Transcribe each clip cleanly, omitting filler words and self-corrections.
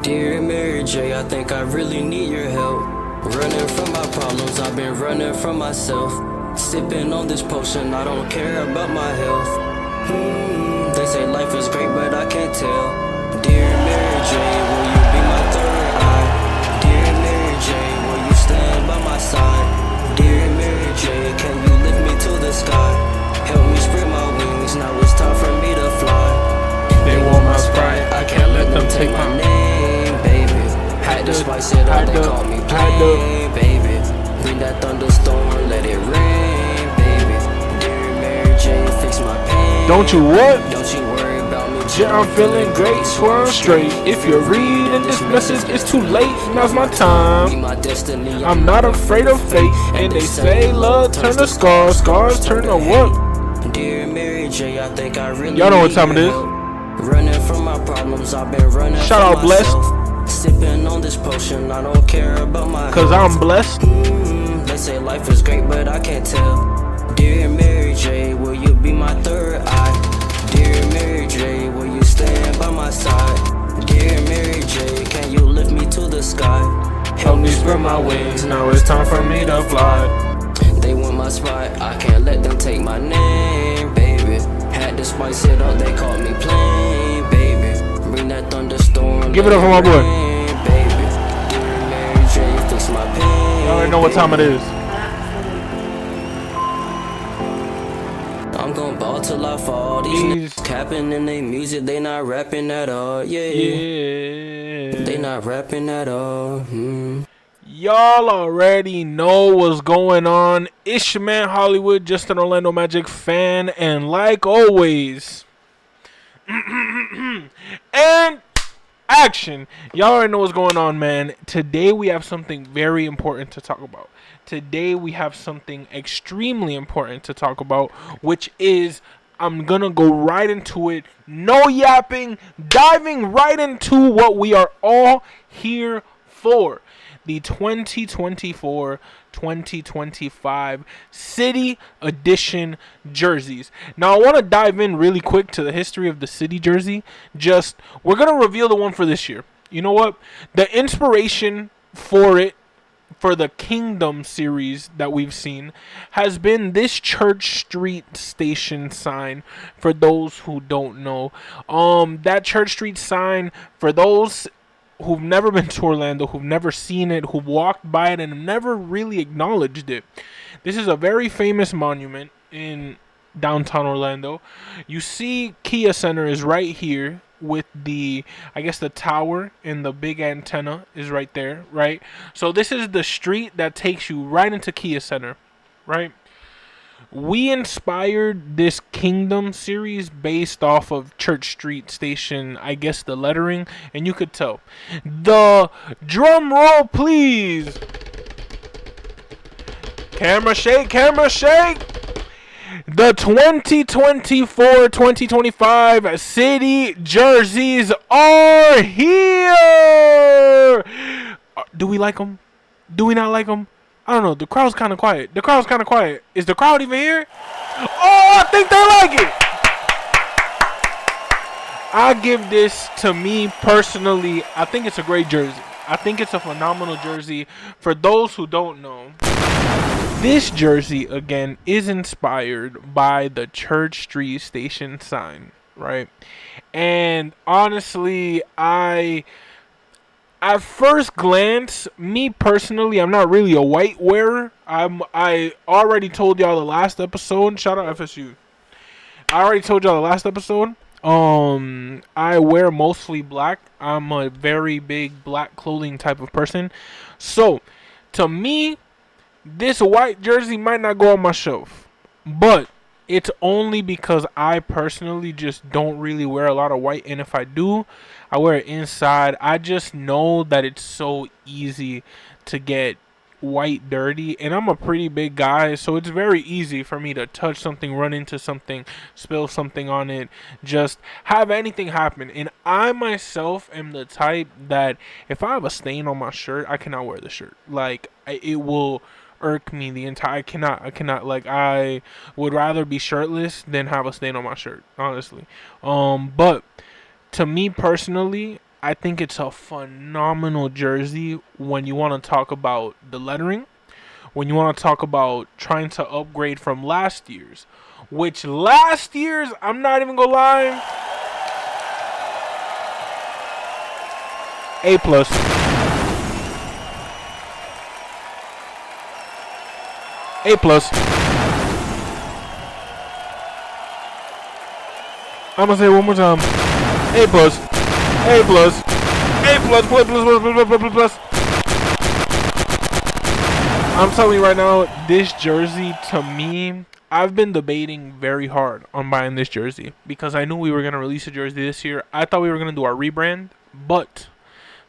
Dear Mary J, I think I really need your help. Running from my problems, I've been running from myself. Sipping on this potion, I don't care about my health. They say life is great, but I can't tell. Dear Mary J, will you be my third eye? Dear Mary J, will you stand by my side? Dear Mary J, can you lift me to the sky? Help me spread my wings, now it's time for me to fly. They want my sprite, I can't let them take my name, baby. Had to spice it up, they call me plain, baby. Bring that thunderstorm, let it rain, baby. Dear Mary J, fix my pain. Don't you what? Don't you worry about me. Yeah, I'm feeling great, swear I'm straight. If you're reading this message, it's too late, now's my time. I'm not afraid of fate, and they say love turn to scars, scars turn to what? Dear Mary J, I think I really y'all know what time it is. Running from my problems, I've been running. Shout out Blessed. Sipping on this potion, I don't care about my cause health. I'm blessed. They say life is great, but I can't tell. Dear Mary J, will you be my third eye? Dear Mary J, will you stand by my side? Dear Mary J, can you lift me to the sky? Help me spread my wings, now it's time for me to fly. They want my spot, I can't let them take my name, baby. Had to spice it up, they called me plain, baby. Bring that thunderstorm, give it up for my boy. Baby. Dear Mary J, fix my pain. Y'all already know what time it is. I'm gon' ball till I fall. These niggas capping in they music, they not rapping at all. Yeah. They not rapping at all. Y'all already know what's going on. It's your man Hollywood, just an Orlando Magic fan, and like always, and action. Y'all already know what's going on, man. Today we have something very important to talk about. Today we have something extremely important to talk about, which is, I'm gonna go right into it. No yapping, diving right into what we are all here for. The 2024-2025 City Edition jerseys. Now, I want to dive in really quick to the history of the City jersey. We're going to reveal the one for this year. You know what? The inspiration for it, for the Kingdom series that we've seen, has been this Church Street station sign, for those who don't know. That Church Street sign, for those who've never been to Orlando, who've never seen it, who've walked by it and never really acknowledged it. This is a very famous monument in downtown Orlando. You see Kia Center is right here with the tower, and the big antenna is right there, right? So this is the street that takes you right into Kia Center, right? We inspired this Kingdom series based off of Church Street Station, the lettering, and you could tell. The drum roll, please. Camera shake, camera shake. The 2024-2025 City jerseys are here. Do we like them? Do we not like them? I don't know. The crowd's kind of quiet. Is the crowd even here? Oh, I think they like it. I give this, to me personally, I think it's a great jersey. I think it's a phenomenal jersey. For those who don't know, this jersey, again, is inspired by the Church Street Station sign, right? And honestly, at first glance, me personally, I'm not really a white wearer. I already told y'all the last episode. Shout out FSU. I already told y'all the last episode. I wear mostly black. I'm a very big black clothing type of person. So, to me, this white jersey might not go on my shelf. But it's only because I personally just don't really wear a lot of white. And if I do, I wear it inside. I just know that it's so easy to get white dirty, and I'm a pretty big guy, so it's very easy for me to touch something, run into something, spill something on it, just have anything happen. And I myself am the type that if I have a stain on my shirt, I cannot wear the shirt. Like, it will irk me the entire. I cannot, like, I would rather be shirtless than have a stain on my shirt, honestly. But to me personally, I think it's a phenomenal jersey when you want to talk about the lettering, when you want to talk about trying to upgrade from last year's, which last year's, I'm not even gonna lie, A plus. A plus. I'm gonna say it one more time. A plus. A plus. A plus. Plus. Plus. Plus. Plus. Plus. Plus. Plus. I'm telling you right now, this jersey, to me, I've been debating very hard on buying this jersey because I knew we were gonna release a jersey this year. I thought we were gonna do our rebrand, but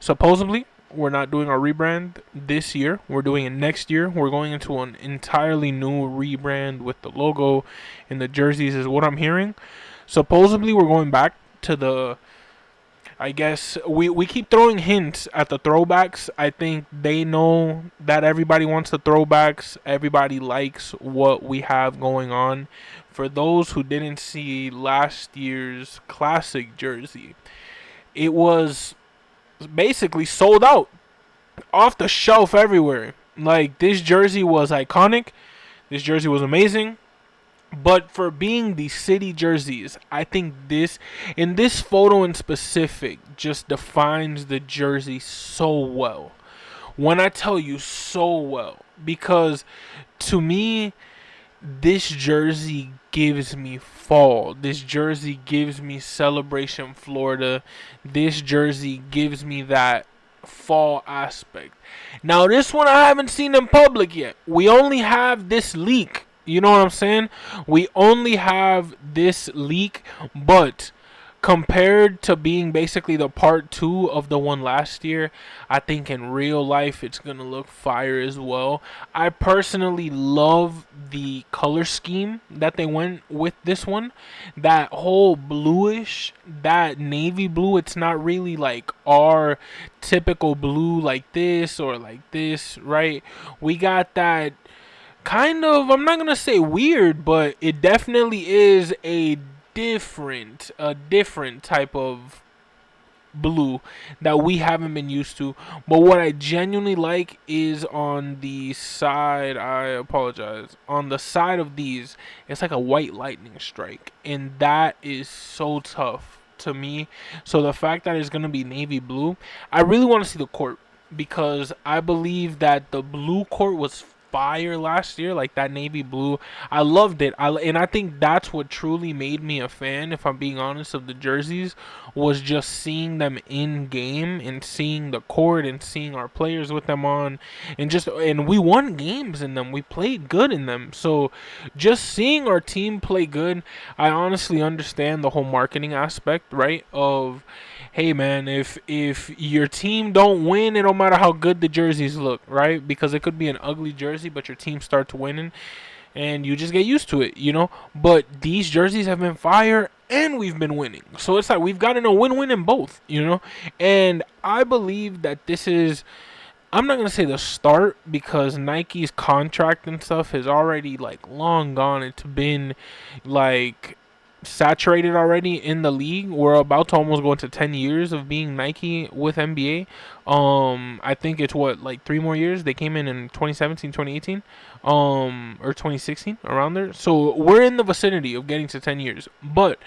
supposedly we're not doing our rebrand this year. We're doing it next year. We're going into an entirely new rebrand with the logo and the jerseys, is what I'm hearing. Supposedly we're going back to the, I guess we keep throwing hints at the throwbacks. I think they know that everybody wants the throwbacks. Everybody likes what we have going on. For those who didn't see last year's classic jersey, it was basically sold out, off the shelf everywhere. Like, this jersey was iconic. This jersey was amazing. But for being the city jerseys, I think this, in this photo in specific, just defines the jersey so well. When I tell you so well, because to me, this jersey gives me fall. This jersey gives me Celebration Florida. This jersey gives me that fall aspect. Now, this one I haven't seen in public yet. We only have this leak. You know what I'm saying? We only have this leak, but compared to being basically the part 2 of the one last year, I think in real life it's going to look fire as well. I personally love the color scheme that they went with this one. That whole bluish, that navy blue, it's not really like our typical blue like this or like this, right? We got that kind of, I'm not gonna say weird, but it definitely is a different type of blue that we haven't been used to. But what I genuinely like is on the side, I apologize, on the side of these, it's like a white lightning strike, and that is so tough to me. So the fact that it's gonna be navy blue, I really want to see the court, because I believe that the blue court was fire last year, like that navy blue. I loved it. And I think that's what truly made me a fan, if I'm being honest, of the jerseys, was just seeing them in game and seeing the court and seeing our players with them on, and we won games in them. We played good in them. So just seeing our team play good, I honestly understand the whole marketing aspect, right? Of, hey man, if your team don't win, it don't matter how good the jerseys look, right? Because it could be an ugly jersey, but your team starts winning, and you just get used to it, you know? But these jerseys have been fire, and we've been winning. So it's like we've gotten a win-win in both, you know? And I believe that this is, I'm not going to say the start, because Nike's contract and stuff has already, like, long gone. It's been, like, saturated already in the league. We're about to almost go into 10 years of being Nike with NBA. I think it's what, like 3 more years. They came in 2017, 2018, or 2016, around there. So we're in the vicinity of getting to 10 years. But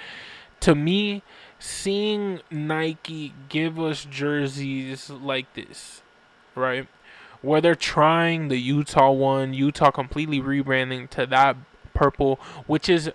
to me, seeing Nike give us jerseys like this, right, where they're trying the Utah completely rebranding to that purple, which is,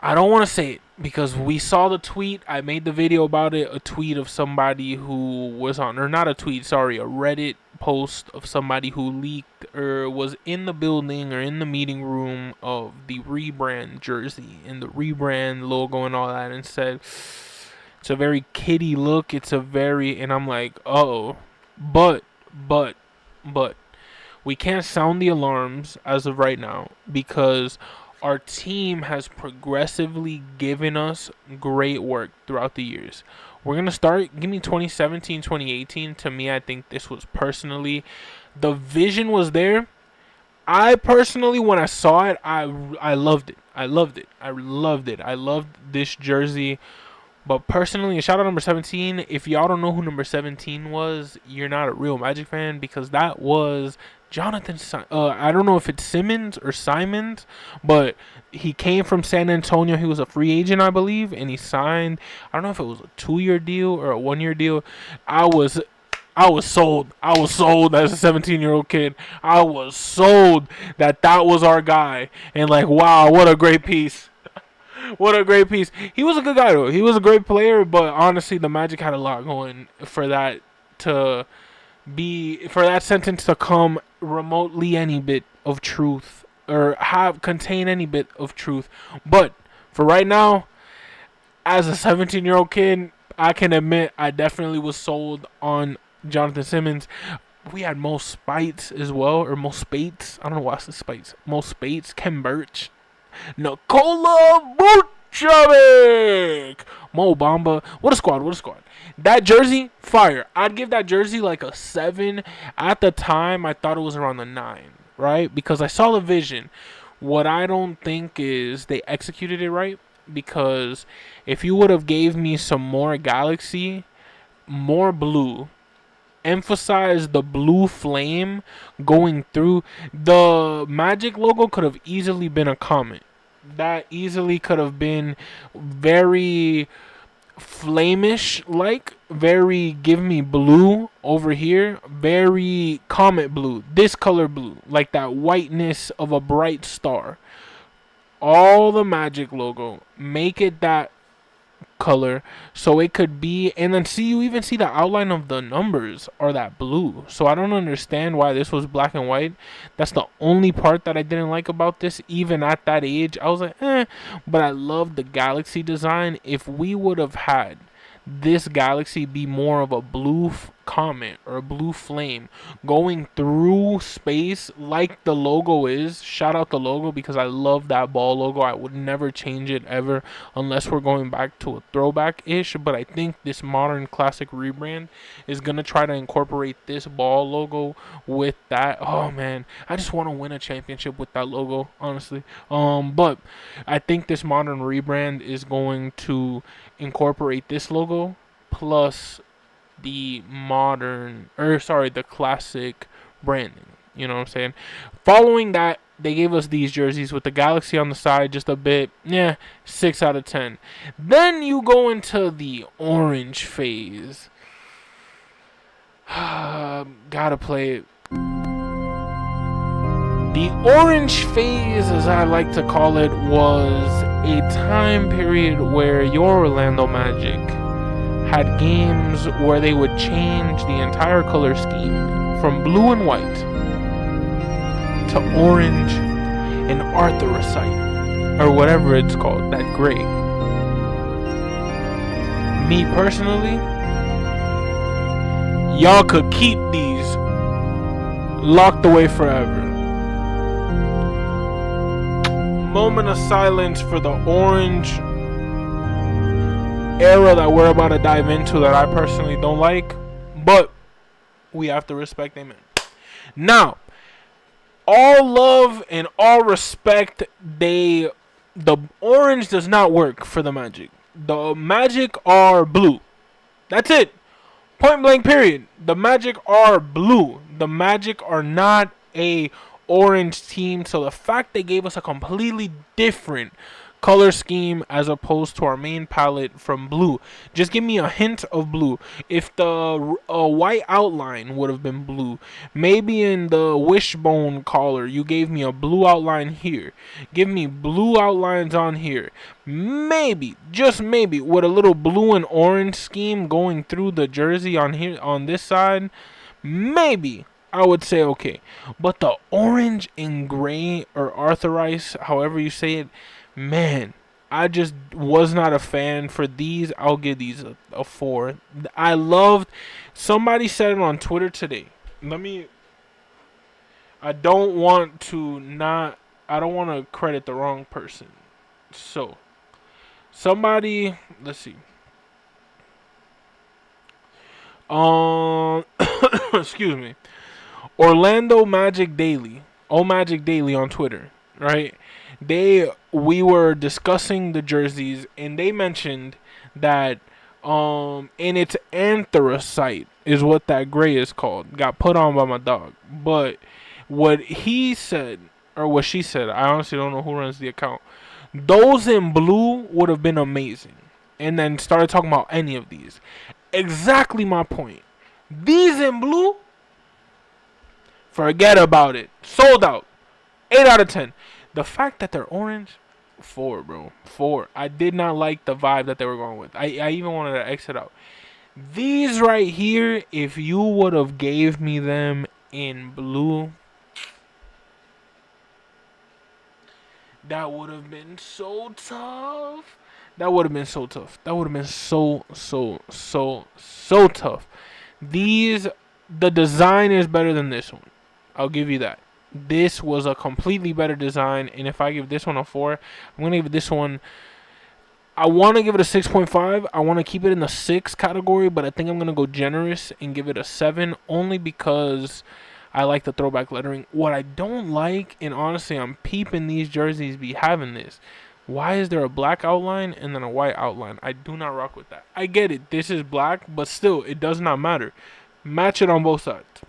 I don't want to say it because we saw the tweet. I made the video about it. A tweet of somebody who was on, or not a tweet, sorry, a Reddit post of somebody who leaked or was in the building or in the meeting room of the rebrand jersey and the rebrand logo and all that, and said it's a very kiddie look. It's a very, and I'm like, oh, but We can't sound the alarms as of right now because our team has progressively given us great work throughout the years. We're going to start. Give me 2017, 2018. To me, I think this was personally, the vision was there. I personally, when I saw it, I loved it. I loved it. I loved it. I loved this jersey. But personally, a shout out number 17. If y'all don't know who number 17 was, you're not a real Magic fan, because that was Jonathan. I don't know if it's Simmons or Simons, but he came from San Antonio. He was a free agent, I believe, and he signed. I don't know if it was a 2-year deal or a 1-year deal. I was sold. I was sold as a 17-year-old kid. I was sold that was our guy. And like, wow, what a great piece. What a great piece. He was a good guy, though. He was a great player, but honestly, the Magic had a lot going for that sentence to come remotely any bit of truth, or contain any bit of truth. But for right now, as a 17-year-old kid, I can admit I definitely was sold on Jonathan Simmons. We had Mo Spites as well, or Mo Spates. I don't know why it's the Spites. Mo Spates, Ken Birch, Nikola Vucevic, Mo Bamba. What a squad, what a squad. That jersey, fire. I'd give that jersey like a 7. At the time, I thought it was around the 9, right? Because I saw the vision. What I don't think is they executed it right. Because if you would have gave me some more Galaxy, more blue, emphasize the blue flame going through, the Magic logo could have easily been a comet. That easily could have been very flamish, like very give me blue over here, very comet blue, this color blue, like that whiteness of a bright star. All the Magic logo, make it that color so it could be, and then you even see the outline of the numbers are that blue. So I don't understand why this was black and white. That's the only part that I didn't like about this. Even at that age, I was like, but I love the Galaxy design. If we would have had this Galaxy be more of a blue comet or a blue flame going through space like the logo is, shout out the logo, because I love that ball logo. I would never change it ever unless we're going back to a throwback-ish. But I think this modern classic rebrand is going to try to incorporate this ball logo with that. Oh man, I just want to win a championship with that logo, honestly. But I think this modern rebrand is going to incorporate this logo plus the the classic branding. You know what I'm saying? Following that, they gave us these jerseys with the Galaxy on the side, just a bit, 6 out of 10. Then you go into the orange phase. Gotta play it. The orange phase, as I like to call it, was a time period where your Orlando Magic had games where they would change the entire color scheme from blue and white to orange and anthracite, or whatever it's called, that gray. Me personally, y'all could keep these locked away forever. Moment of silence for the orange era that we're about to dive into, that I personally don't like, but we have to respect. Amen. Now, all love and all respect, the orange does not work for the Magic. The Magic are blue. That's it. Point blank period. The Magic are blue. The Magic are not a orange team. So the fact they gave us a completely different color scheme as opposed to our main palette from blue, just give me a hint of blue. If the white outline would have been blue, maybe in the wishbone collar you gave me a blue outline here, give me blue outlines on here, maybe, just maybe, with a little blue and orange scheme going through the jersey on here, on this side, maybe I would say okay. But the orange and gray, or arthurice, however you say it, man, I just was not a fan for these. I'll give these a 4. I loved, somebody said it on Twitter today. I don't want to credit the wrong person. So, somebody, let's see. Excuse me. Orlando Magic Daily. Oh Magic Daily on Twitter, right? We were discussing the jerseys and they mentioned that and it's anthracite is what that gray is called. Got put on by my dog. But what he said or what she said, I honestly don't know who runs the account. Those in blue would have been amazing. And then started talking about any of these. Exactly my point. These in blue, forget about it. Sold out. 8 out of 10. The fact that they're orange, 4, bro. 4. I did not like the vibe that they were going with. I even wanted to exit out. These right here, if you would have gave me them in blue, that would have been so tough. That would have been so tough. That would have been so tough. The design is better than this one. I'll give you that. This was a completely better design, and if I give this one a 4, I'm gonna give this one. I want to give it a 6.5. I want to keep it in the 6 category, but I think I'm gonna go generous and give it a 7, only because I like the throwback lettering. What I don't like, and honestly, I'm peeping these jerseys be having this. Why is there a black outline and then a white outline? I do not rock with that. I get it. This is black, but still, it does not matter. Match it on both sides.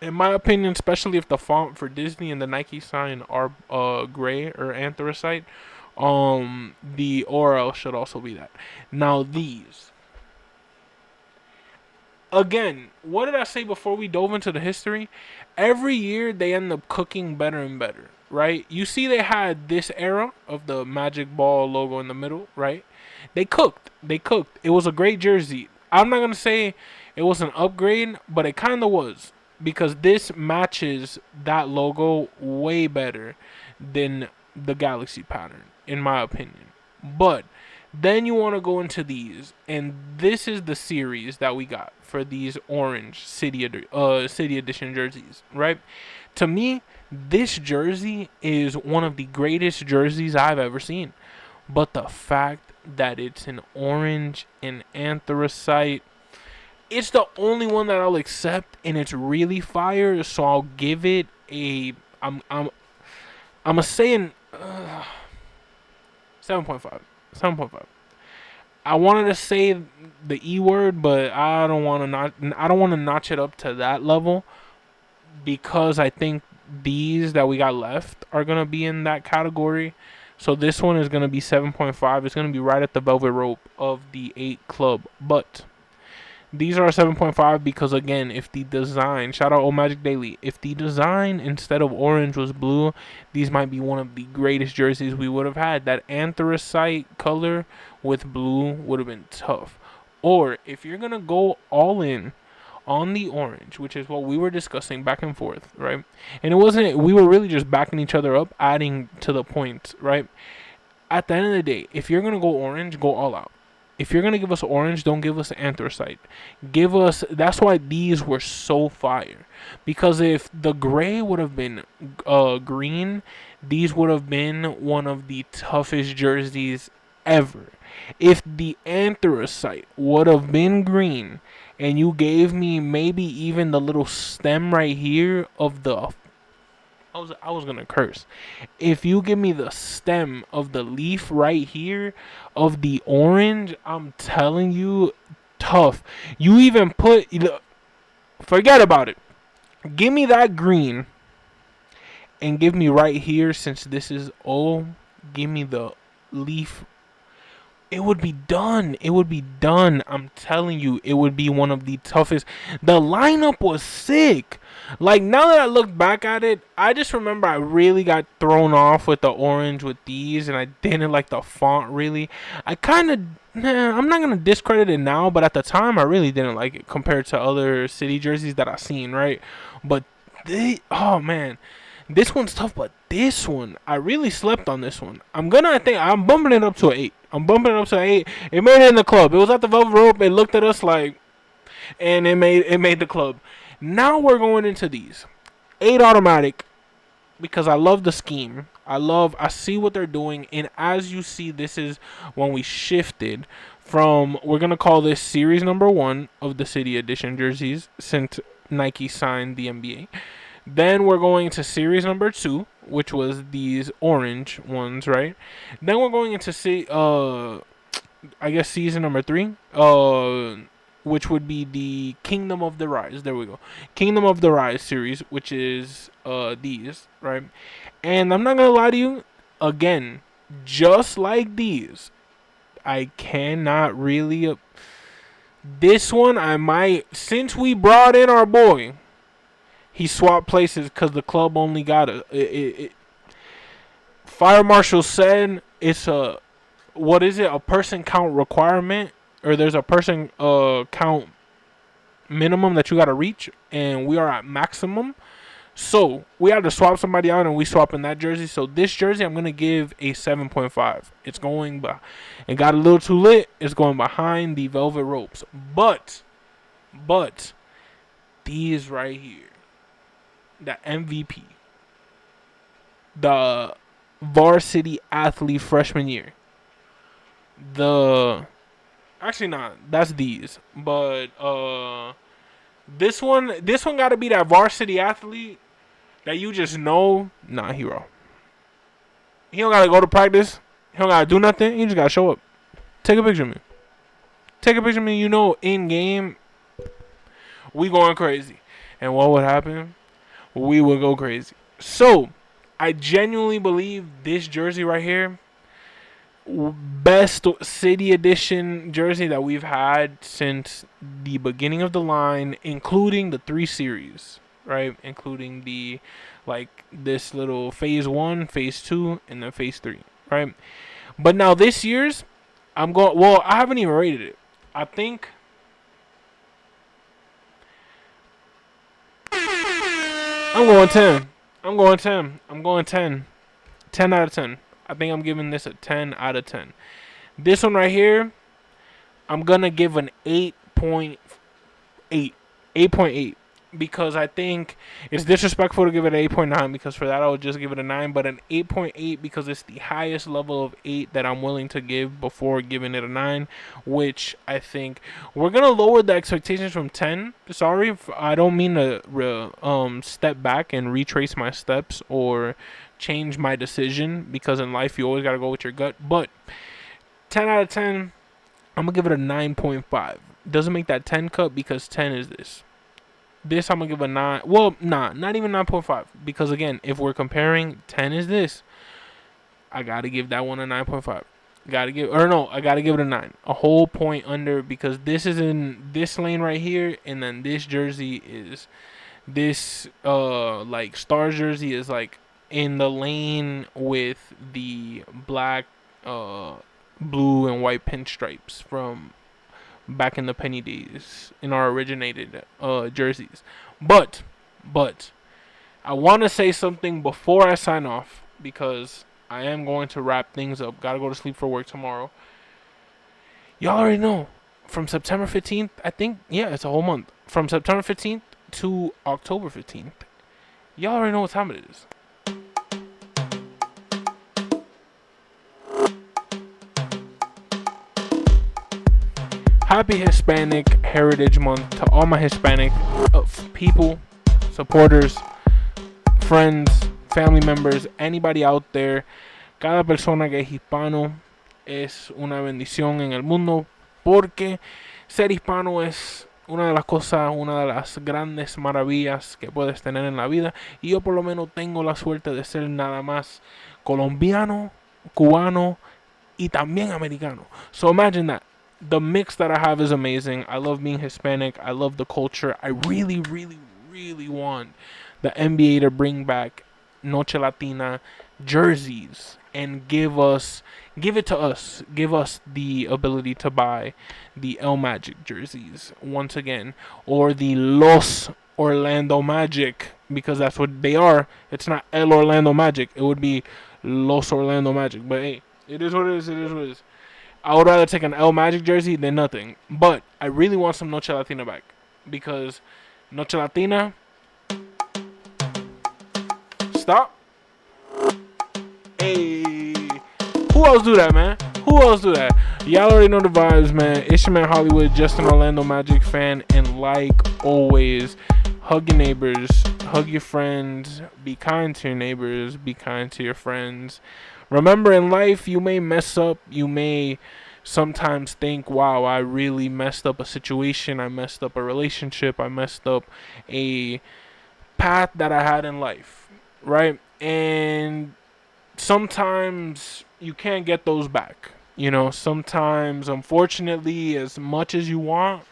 In my opinion, especially if the font for Disney and the Nike sign are gray or anthracite, the ORL should also be that. Now these. Again, what did I say before we dove into the history? Every year they end up cooking better and better, right? You see they had this era of the Magic Ball logo in the middle, right? They cooked. It was a great jersey. I'm not going to say it was an upgrade, but it kind of was. Because this matches that logo way better than the Galaxy pattern, in my opinion. But then you want to go into these, and this is the series that we got for these orange City Edition jerseys, right? To me, this jersey is one of the greatest jerseys I've ever seen. But the fact that it's an orange and anthracite, it's the only one that I'll accept, and it's really fire. So I'll give it a. I'm a saying 7.5. 7.5. I wanted to say the E word, but I don't want to notch it up to that level, because I think these that we got left are gonna be in that category. So this one is gonna be 7.5. It's gonna be right at the velvet rope of the 8 club, but these are a 7.5 because, again, if the design, shout out Old Magic Daily, if the design instead of orange was blue, these might be one of the greatest jerseys we would have had. That anthracite color with blue would have been tough. Or if you're going to go all in on the orange, which is what we were discussing back and forth, right? And we were really just backing each other up, adding to the points, right? At the end of the day, if you're going to go orange, go all out. If you're going to give us orange, don't give us anthracite. That's why these were so fire. Because if the gray would have been green, these would have been one of the toughest jerseys ever. If the anthracite would have been green, and you gave me maybe even the little stem right here of the... I was going to curse. If you give me the stem of the leaf right here of the orange, I'm telling you, tough. You even put... Forget about it. Give me that green. And give me right here, since this is give me the leaf. It would be done. It would be done. I'm telling you, it would be one of the toughest. The lineup was sick. Like, now that I look back at it, I just remember I really got thrown off with the orange with these, and I didn't like the font, really. I'm not going to discredit it now, but at the time, I really didn't like it compared to other city jerseys that I've seen, right? But, oh, man. This one's tough, but this one, I really slept on this one. I'm bumping it up to an 8. I'm bumping it up to an 8. It made it in the club. It was at the velvet rope. It looked at us like, and it made the club. Now we're going into these. 8 automatic because I love the scheme. I see what they're doing, and as you see, this is when we shifted from, we're gonna call this series number 1 of the City Edition jerseys since Nike signed the NBA. Then we're going to series number 2, which was these orange ones, right? Then we're going into I guess season number 3, which would be the Kingdom of the Rise. There we go. Kingdom of the Rise series, which is these, right? And I'm not gonna lie to you, again, just like these, I cannot really. This one, I might, since we brought in our boy, he swapped places because the club only got Fire Marshal said it's a, what is it? A person count requirement, or there's a person count minimum that you gotta reach, and we are at maximum. So we had to swap somebody out, and we swap in that jersey. So this jersey, I'm gonna give a 7.5. It's going by, it got a little too lit. It's going behind the velvet ropes, but these right here, the MVP, the varsity athlete freshman year, the, actually not, that's these, but this one got to be that varsity athlete that you just know, nah, hero. He don't gotta go to practice. He don't gotta do nothing. He just gotta show up. Take a picture of me. Take a picture of me. You know, in game, we going crazy. And what would happen? We would go crazy. So, I genuinely believe this jersey right here, best City Edition jersey that we've had since the beginning of the line, including the 3 series, right? Including the, like, this little phase 1, phase 2, and then phase 3, right? But now this year's, I'm going, well, I haven't even rated it. I think I'm going 10. I'm going 10. I'm going 10. 10 out of 10. I think I'm giving this a 10 out of 10. This one right here, I'm going to give an 8.8. 8.8. Because I think it's disrespectful to give it an 8.9, because for that I would just give it a 9. But an 8.8 because it's the highest level of 8 that I'm willing to give before giving it a 9. Which I think we're going to lower the expectations from 10. Sorry, I don't mean to step back and retrace my steps or change my decision, because in life you always got to go with your gut. But 10 out of 10, I'm going to give it a 9.5. Doesn't make that 10 cut because 10 is this. This I'm going to give a 9. Well, not even 9.5. Because, again, if we're comparing 10 is this, I got to give that one a 9.5. I got to give it a 9. A whole point under, because this is in this lane right here. And then this jersey is, this, like, Stars jersey is, like, in the lane with the black, blue and white pinstripes from back in the penny days in our originated jerseys. But I want to say something before I sign off, because I am going to wrap things up. Gotta go to sleep for work tomorrow. Y'all already know, from September 15th, I think, yeah, it's a whole month, from September 15th to October 15th, y'all already know what time it is. Happy Hispanic Heritage Month to all my Hispanic people, supporters, friends, family members, anybody out there. Cada persona que es hispano es una bendición en el mundo, porque ser hispano es una de las cosas, una de las grandes maravillas que puedes tener en la vida. Y yo por lo menos tengo la suerte de ser nada más colombiano, cubano y también americano. So imagine that. The mix that I have is amazing. I love being Hispanic. I love the culture. I really, really, really want the NBA to bring back Noche Latina jerseys and give it to us. Give us the ability to buy the El Magic jerseys once again, or the Los Orlando Magic, because that's what they are. It's not El Orlando Magic. It would be Los Orlando Magic. But hey, it is what it is. It is what it is. I would rather take an El Magic jersey than nothing. But I really want some Noche Latina back, because Noche Latina, Stop. Hey. Who else do that, man? Who else do that? Y'all already know the vibes, man. It's your man Hollywood, just an Orlando Magic fan. And like always, hug your neighbors, hug your friends, be kind to your neighbors, be kind to your friends. Remember, in life, you may mess up. You may sometimes think, wow, I really messed up a situation. I messed up a relationship. I messed up a path that I had in life, right? And sometimes you can't get those back. You know, sometimes, unfortunately, as much as you want,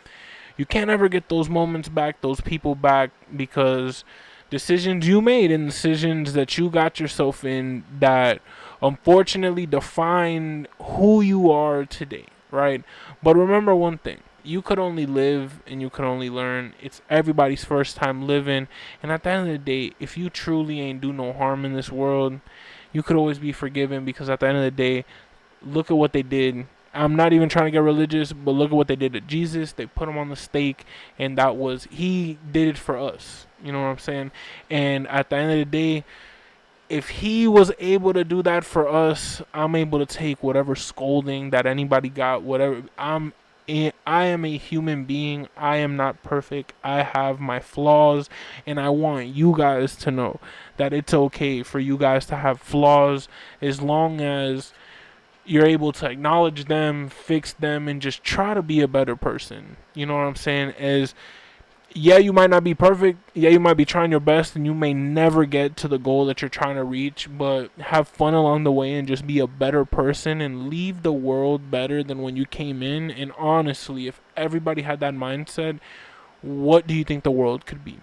you can't ever get those moments back, those people back, because decisions you made and decisions that you got yourself in that unfortunately define who you are today, right? But remember one thing. You could only live and you could only learn. It's everybody's first time living. And at the end of the day, if you truly ain't do no harm in this world, you could always be forgiven, because at the end of the day, look at what they did. I'm not even trying to get religious, but look at what they did to Jesus. They put him on the stake, and he did it for us. You know what I'm saying? And at the end of the day, if he was able to do that for us, I'm able to take whatever scolding that anybody got, whatever. I am a human being. I am not perfect. I have my flaws, and I want you guys to know that it's okay for you guys to have flaws, as long as you're able to acknowledge them, fix them, and just try to be a better person. You know what I'm saying? Yeah, you might not be perfect. Yeah, you might be trying your best, and you may never get to the goal that you're trying to reach, but have fun along the way and just be a better person and leave the world better than when you came in. And honestly, if everybody had that mindset, what do you think the world could be?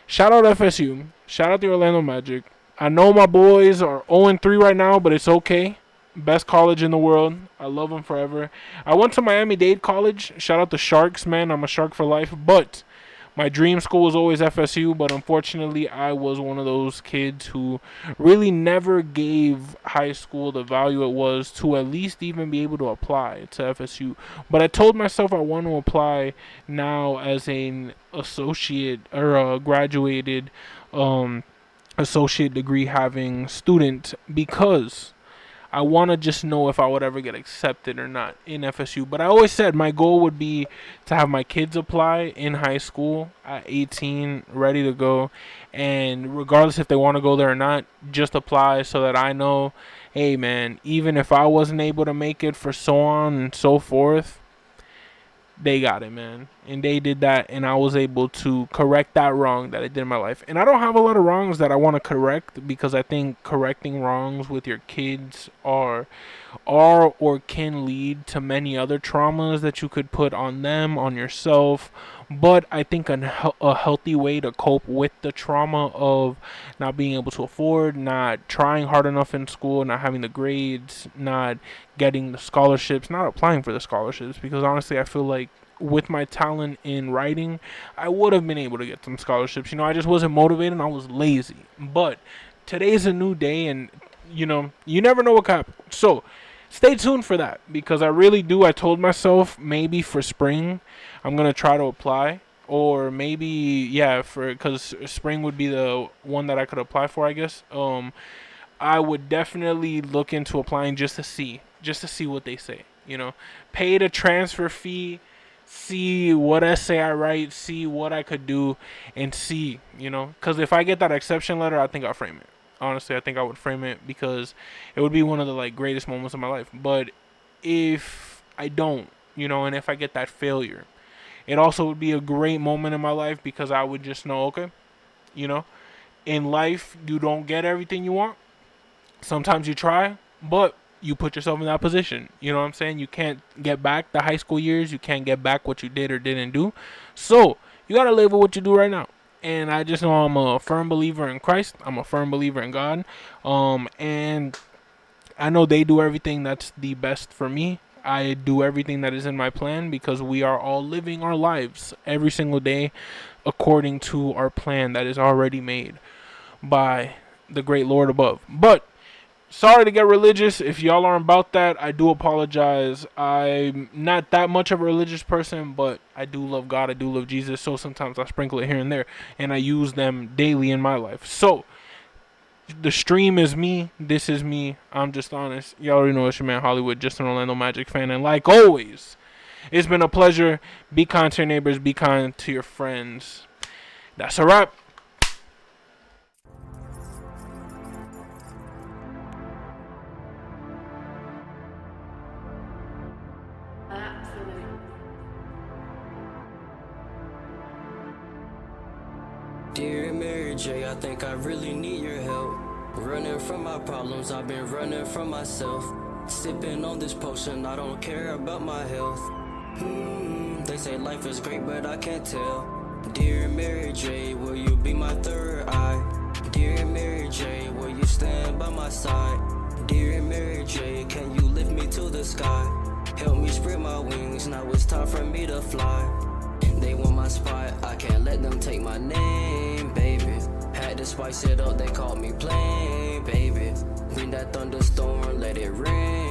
Shout out FSU. Shout out the Orlando Magic. I know my boys are 0-3 right now, but it's okay. Best college in the world. I love them forever. I went to Miami-Dade College. Shout out the Sharks, man. I'm a Shark for life. But my dream school was always FSU. But unfortunately, I was one of those kids who really never gave high school the value it was to at least even be able to apply to FSU. But I told myself I want to apply now as an associate or a graduated associate degree having student, because I want to just know if I would ever get accepted or not in FSU. But I always said my goal would be to have my kids apply in high school at 18, ready to go. And regardless if they want to go there or not, just apply so that I know, hey, man, even if I wasn't able to make it for so on and so forth, they got it, man. And they did that, and I was able to correct that wrong that I did in my life. And I don't have a lot of wrongs that I want to correct, because I think correcting wrongs with your kids are or can lead to many other traumas that you could put on them, on yourself. But I think a healthy way to cope with the trauma of not being able to afford, not trying hard enough in school, not having the grades, not getting the scholarships, not applying for the scholarships, because honestly I feel like with my talent in writing, I would have been able to get some scholarships. You know, I just wasn't motivated and I was lazy. But today's a new day, and you know, you never know what could happen. So stay tuned for that, because I really do. I told myself maybe for spring I'm gonna try to apply, or maybe because spring would be the one that I could apply for, I guess. I would definitely look into applying just to see what they say. You know, pay the transfer fee, see what essay I write, see what I could do, and see, you know, because if I get that exception letter, I think I'll frame it. Honestly, I think I would frame it, because it would be one of the greatest moments of my life. But if I don't, you know, and if I get that failure, it also would be a great moment in my life, because I would just know, okay, you know, in life you don't get everything you want. Sometimes you try, but you put yourself in that position. You know what I'm saying? You can't get back the high school years. You can't get back what you did or didn't do. So you got to live with what you do right now. And I just know I'm a firm believer in Christ. I'm a firm believer in God. And I know they do everything that's the best for me. I do everything that is in my plan, because we are all living our lives every single day according to our plan that is already made by the great Lord above. But sorry to get religious. If y'all aren't about that, I do apologize. I'm not that much of a religious person, but I do love God. I do love Jesus. So sometimes I sprinkle it here and there, and I use them daily in my life. So The stream is me. This is me. I'm just honest. Y'all already know it's your man Hollywood, just an Orlando Magic fan. And like always, it's been a pleasure. Be kind to your neighbors. Be kind to your friends. That's a wrap. Dear Mary J, I think I really need your help. Running from my problems, I've been running from myself. Sipping on this potion, I don't care about my health. They say life is great, but I can't tell. Dear Mary J, will you be my third eye? Dear Mary J, will you stand by my side? Dear Mary J, can you lift me to the sky? Help me spread my wings, now it's time for me to fly. They want my spot, I can't let them take my name, baby. Had to spice it up, they called me plain, baby. Bring that thunderstorm, let it rain.